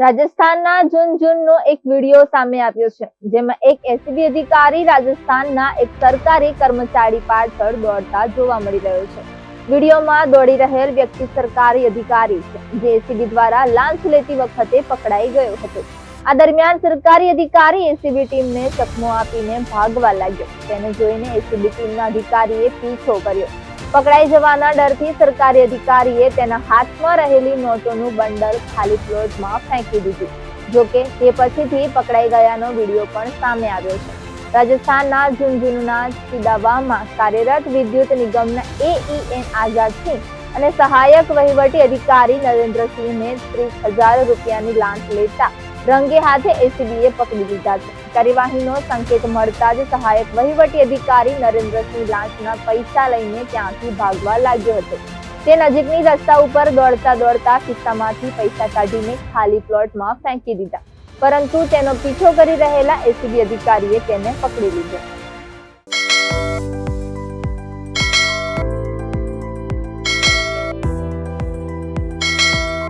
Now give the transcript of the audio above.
રાજસ્થાનના ઝુંઝુનનો એક વિડીયો સામે આવ્યો છે, જેમાં એક એસીબી અધિકારી રાજસ્થાનના એક સરકારી કર્મચારી પાછળ દોડતા જોવા મળી રહ્યો છે. વિડીયોમાં દોડી રહેલ વ્યક્તિ સરકારી અધિકારી છે, જે એસીબી દ્વારા લાંચ લેતી વખતે પકડાઈ ગયો હતો. આ દરમિયાન સરકારી અધિકારી એસીબી ટીમને ચકમો આપીને ભાગવા લાગ્યો. તેને જોઈને એસીબી ટીમના અધિકારીએ પીછો કર્યો. પકડાઈ જવાના ડરથી સરકારી અધિકારીએ તેના હાથમાં રહેલી નોટોનું બંડલ ખાલી પ્લોટમાં ફેંકી દીધું. જોકે તે પછીથી પકડાઈ ગયાનો વિડીયો પણ સામે આવ્યો છે. રાજસ્થાનના ઝુંઝુનના ચિદાવામાં કાર્યરત વિદ્યુત નિગમના એઈએન આઝાદસિંહ અને સહાયક વહીવટી અધિકારી નરેન્દ્રસિંહને 30,000 રૂપિયાની લાંચ લેતા રંગે હાથે એસીબીએ પકડી લીધા છે. કાર્યવાહીનો સંકેત મળતા જ સહાયક વહીવટી અધિકારી નરેન્દ્રસિંહ લાંચના પૈસા લઈને ત્યાંથી ભાગવા લાગ્યો હતો. તે નજીકની રસ્તા ઉપર દોડતા ખિસ્સામાંથી પૈસા કાઢીને ખાલી પ્લોટમાં ફેંકી દીધા, પરંતુ તેનો પીછો કરી રહેલા એસીબી અધિકારીએ તેને પકડી લીધો.